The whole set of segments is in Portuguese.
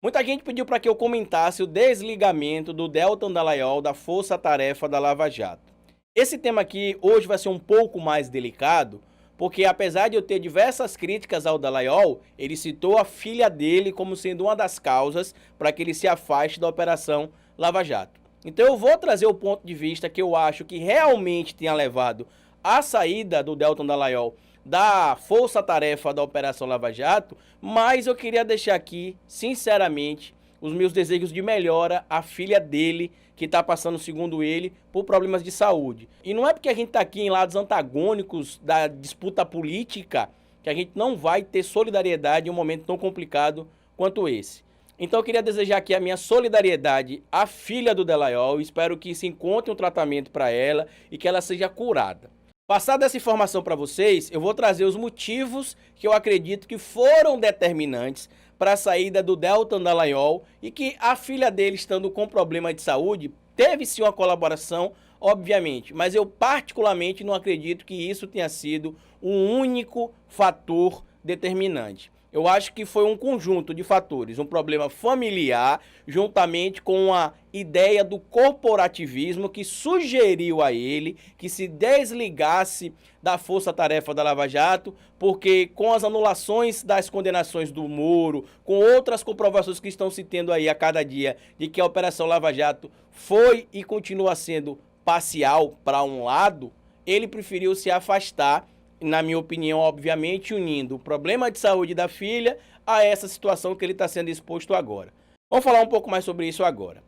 Muita gente pediu para que eu comentasse o desligamento do Deltan Dallagnol da Força Tarefa da Lava Jato. Esse tema aqui hoje vai ser um pouco mais delicado, porque apesar de eu ter diversas críticas ao Dallagnol, ele citou a filha dele como sendo uma das causas para que ele se afaste da Operação Lava Jato. Então eu vou trazer o ponto de vista que eu acho que realmente tenha levado à saída do Deltan Dallagnol da força-tarefa da Operação Lava Jato, mas eu queria deixar aqui, sinceramente, os meus desejos de melhora à filha dele, que está passando, segundo ele, por problemas de saúde. E não é porque a gente está aqui em lados antagônicos da disputa política que a gente não vai ter solidariedade em um momento tão complicado quanto esse. Então eu queria desejar aqui a minha solidariedade à filha do Dallagnol, espero que se encontre um tratamento para ela e que ela seja curada. Passada essa informação para vocês, eu vou trazer os motivos que eu acredito que foram determinantes para a saída do Deltan Dallagnol e que a filha dele, estando com problema de saúde, teve sim uma colaboração, obviamente, mas eu particularmente não acredito que isso tenha sido um único fator determinante. Eu acho que foi um conjunto de fatores, um problema familiar, juntamente com a ideia do corporativismo que sugeriu a ele que se desligasse da força-tarefa da Lava Jato, porque com as anulações das condenações do Moro, com outras comprovações que estão se tendo aí a cada dia de que a Operação Lava Jato foi e continua sendo parcial para um lado, ele preferiu se afastar, na minha opinião, obviamente, unindo o problema de saúde da filha a essa situação que ele está sendo exposto agora. Vamos falar um pouco mais sobre isso agora.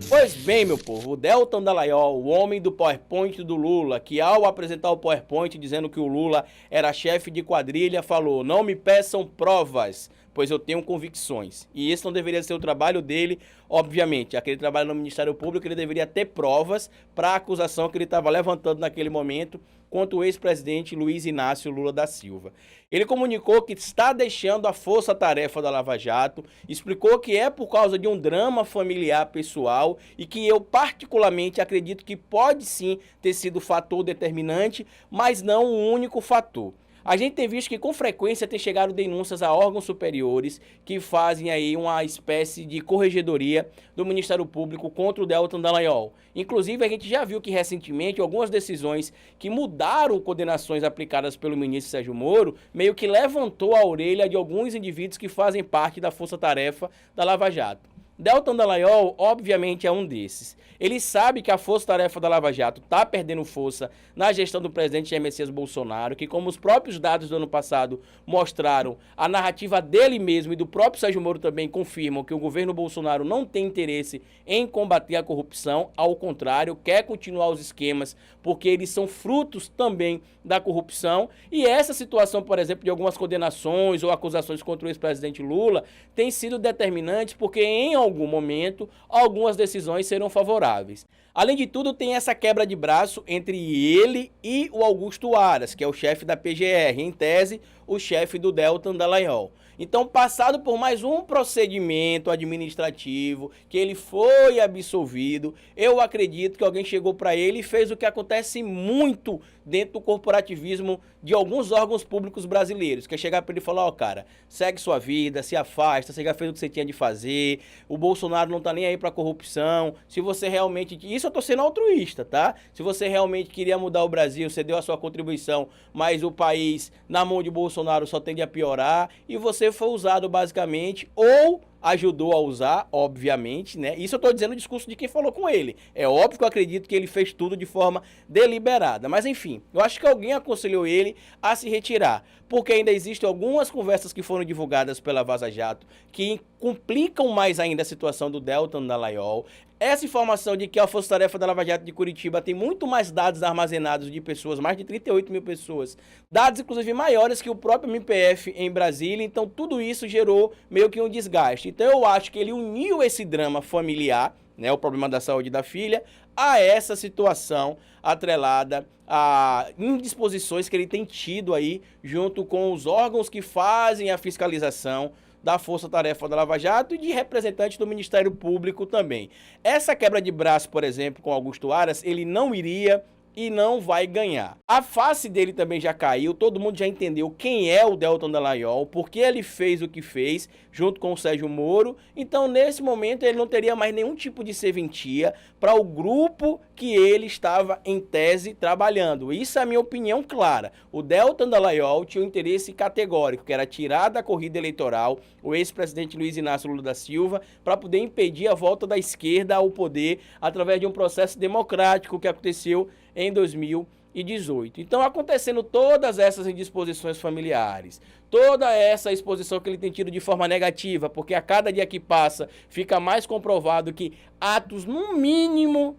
Pois bem, meu povo, o Deltan Dallagnol, o homem do PowerPoint do Lula, que ao apresentar o PowerPoint dizendo que o Lula era chefe de quadrilha, falou: não me peçam provas, pois eu tenho convicções. E esse não deveria ser o trabalho dele, obviamente. Aquele trabalho no Ministério Público, ele deveria ter provas para a acusação que ele estava levantando naquele momento contra o ex-presidente Luiz Inácio Lula da Silva. Ele comunicou que está deixando a força-tarefa da Lava Jato, explicou que é por causa de um drama familiar pessoal e que eu particularmente acredito que pode sim ter sido fator determinante, mas não o único fator. A gente tem visto que com frequência tem chegado denúncias a órgãos superiores que fazem aí uma espécie de corregedoria do Ministério Público contra o Deltan Dallagnol. Inclusive a gente já viu que recentemente algumas decisões que mudaram condenações aplicadas pelo ministro Sérgio Moro meio que levantou a orelha de alguns indivíduos que fazem parte da força-tarefa da Lava Jato. Deltan Dallagnol, obviamente, é um desses. Ele sabe que a força-tarefa da Lava Jato está perdendo força na gestão do presidente Jair Messias Bolsonaro, que, como os próprios dados do ano passado mostraram, a narrativa dele mesmo e do próprio Sérgio Moro também confirmam que o governo Bolsonaro não tem interesse em combater a corrupção, ao contrário, quer continuar os esquemas, porque eles são frutos também da corrupção. E essa situação, por exemplo, de algumas condenações ou acusações contra o ex-presidente Lula tem sido determinante porque, em algum momento, algumas decisões serão favoráveis. Além de tudo, tem essa quebra de braço entre ele e o Augusto Aras, que é o chefe da PGR, em tese, o chefe do Deltan Dallagnol. Então, passado por mais um procedimento administrativo, que ele foi absolvido, eu acredito que alguém chegou para ele e fez o que acontece muito dentro do corporativismo de alguns órgãos públicos brasileiros, que é chegar para ele e falar: ó, cara, segue sua vida, se afasta, você já fez o que você tinha de fazer, o Bolsonaro não tá nem aí pra corrupção, se você realmente... Isso eu tô sendo altruísta, tá? Se você realmente queria mudar o Brasil, você deu a sua contribuição, mas o país, na mão de Bolsonaro, só tende a piorar, e você foi usado basicamente, ou ajudou a usar, obviamente, né? Isso eu tô dizendo o discurso de quem falou com ele. É óbvio que eu acredito que ele fez tudo de forma deliberada. Mas enfim, eu acho que alguém aconselhou ele a se retirar. Porque ainda existem algumas conversas que foram divulgadas pela Vaza Jato que complicam mais ainda a situação do Deltan Dallagnol. Essa informação de que a Força Tarefa da Lava Jato de Curitiba tem muito mais dados armazenados de pessoas, mais de 38 mil pessoas, dados inclusive maiores que o próprio MPF em Brasília, então tudo isso gerou meio que um desgaste. Então eu acho que ele uniu esse drama familiar, né, o problema da saúde da filha, a essa situação atrelada a indisposições que ele tem tido aí junto com os órgãos que fazem a fiscalização da Força-Tarefa da Lava Jato e de representantes do Ministério Público também. Essa quebra de braço, por exemplo, com Augusto Aras, ele não iria e não vai ganhar. A face dele também já caiu, todo mundo já entendeu quem é o Deltan Dallagnol, por que ele fez o que fez, junto com o Sérgio Moro. Então, nesse momento, ele não teria mais nenhum tipo de serventia para o grupo que ele estava, em tese, trabalhando. Isso é a minha opinião clara. O Deltan Dallagnol tinha um interesse categórico, que era tirar da corrida eleitoral o ex-presidente Luiz Inácio Lula da Silva para poder impedir a volta da esquerda ao poder através de um processo democrático que aconteceu em 2018. Então, acontecendo todas essas indisposições familiares, toda essa exposição que ele tem tido de forma negativa, porque a cada dia que passa fica mais comprovado que atos, no mínimo,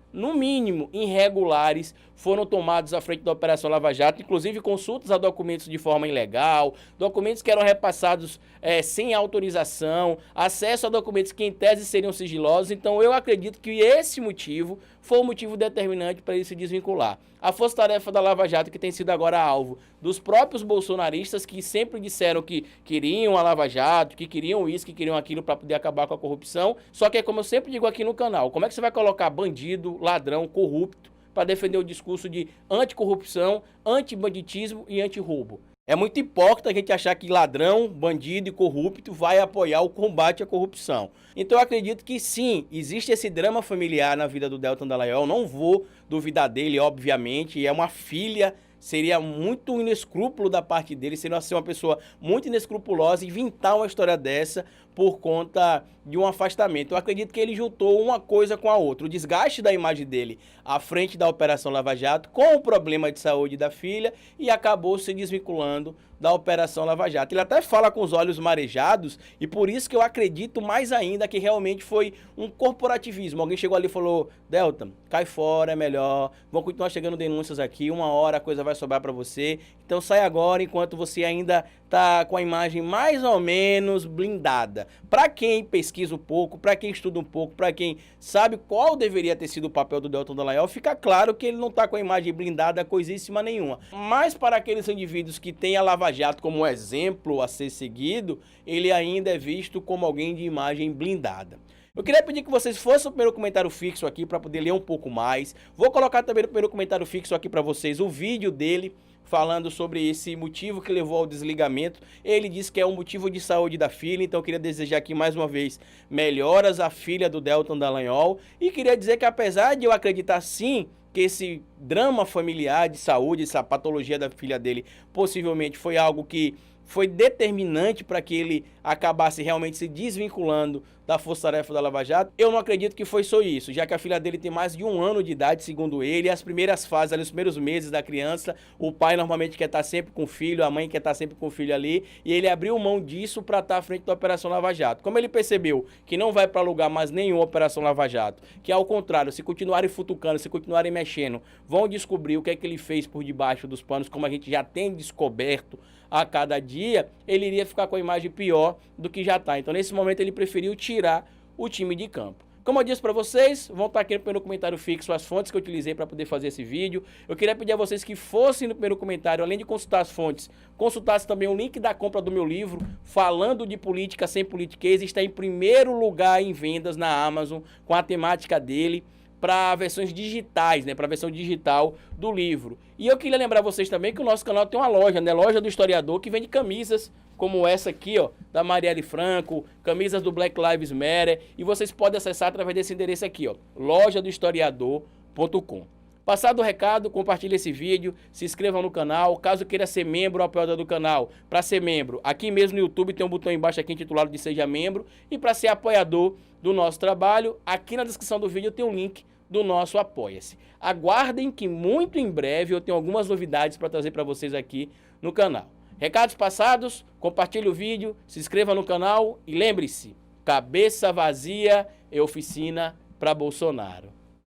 irregulares, foram tomados à frente da Operação Lava Jato, inclusive consultas a documentos de forma ilegal, documentos que eram repassados sem autorização, acesso a documentos que em tese seriam sigilosos. Então eu acredito que esse motivo foi o motivo determinante para ele se desvincular. A força-tarefa da Lava Jato, que tem sido agora alvo dos próprios bolsonaristas, que sempre disseram que queriam a Lava Jato, que queriam isso, que queriam aquilo para poder acabar com a corrupção. Só que, como eu sempre digo aqui no canal, como é que você vai colocar bandido, ladrão, corrupto para defender o discurso de anticorrupção, antibanditismo e antirroubo? É muito hipócrita a gente achar que ladrão, bandido e corrupto vai apoiar o combate à corrupção. Então eu acredito que sim, existe esse drama familiar na vida do Deltan Dallagnol, não vou duvidar dele, obviamente, é uma filha. Seria muito inescrúpulo da parte dele, seria ser uma pessoa muito inescrupulosa inventar uma história dessa por conta de um afastamento. Eu acredito que ele juntou uma coisa com a outra. O desgaste da imagem dele à frente da Operação Lava Jato com o problema de saúde da filha e acabou se desvinculando da Operação Lava Jato. Ele até fala com os olhos marejados e por isso que eu acredito mais ainda que realmente foi um corporativismo. Alguém chegou ali e falou: Deltan, cai fora, é melhor, vão continuar chegando denúncias aqui, uma hora a coisa vai sobrar para você, então sai agora enquanto você ainda tá com a imagem mais ou menos blindada. Para quem pesquisa um pouco, para quem estuda um pouco, para quem sabe qual deveria ter sido o papel do Deltan Dallagnol, fica claro que ele não tá com a imagem blindada coisíssima nenhuma. Mas para aqueles indivíduos que têm a Lava Jato como exemplo a ser seguido, ele ainda é visto como alguém de imagem blindada. Eu queria pedir que vocês fossem no primeiro comentário fixo aqui para poder ler um pouco mais. Vou colocar também no primeiro comentário fixo aqui para vocês o vídeo dele falando sobre esse motivo que levou ao desligamento. Ele disse que é um motivo de saúde da filha, então eu queria desejar aqui mais uma vez melhoras à filha do Deltan Dallagnol. E queria dizer que apesar de eu acreditar sim que esse drama familiar de saúde, essa patologia da filha dele, possivelmente foi algo que foi determinante para que ele acabasse realmente se desvinculando da força-tarefa da Lava Jato, eu não acredito que foi só isso, já que a filha dele tem mais de 1 ano de idade, segundo ele, e as primeiras fases, ali, os primeiros meses da criança, o pai normalmente quer estar sempre com o filho, a mãe quer estar sempre com o filho ali, e ele abriu mão disso para estar à frente da Operação Lava Jato. Como ele percebeu que não vai para lugar mais nenhum Operação Lava Jato, que ao contrário, se continuarem futucando, se continuarem mexendo, vão descobrir o que é que ele fez por debaixo dos panos, como a gente já tem descoberto a cada dia, ele iria ficar com a imagem pior do que já está. Então, nesse momento, ele preferiu tirar o time de campo. Como eu disse para vocês, vão estar aqui no primeiro comentário fixo as fontes que eu utilizei para poder fazer esse vídeo. Eu queria pedir a vocês que fossem no primeiro comentário, além de consultar as fontes, consultassem também o link da compra do meu livro, Falando de Política Sem Politiquês. Está em primeiro lugar em vendas na Amazon, com a temática dele, para versões digitais, né, para a versão digital do livro. E eu queria lembrar vocês também que o nosso canal tem uma loja, né, Loja do Historiador, que vende camisas como essa aqui, ó, da Marielle Franco, camisas do Black Lives Matter, e vocês podem acessar através desse endereço aqui, ó, lojadohistoriador.com. Passado o recado, compartilhe esse vídeo, se inscrevam no canal, caso queira ser membro ou apoiador do canal. Para ser membro, aqui mesmo no YouTube tem um botão embaixo aqui intitulado de Seja Membro, e para ser apoiador do nosso trabalho, aqui na descrição do vídeo tem um link do nosso Apoia-se. Aguardem que muito em breve eu tenho algumas novidades para trazer para vocês aqui no canal. Recados passados, compartilhe o vídeo, se inscreva no canal e lembre-se, cabeça vazia é oficina para Bolsonaro.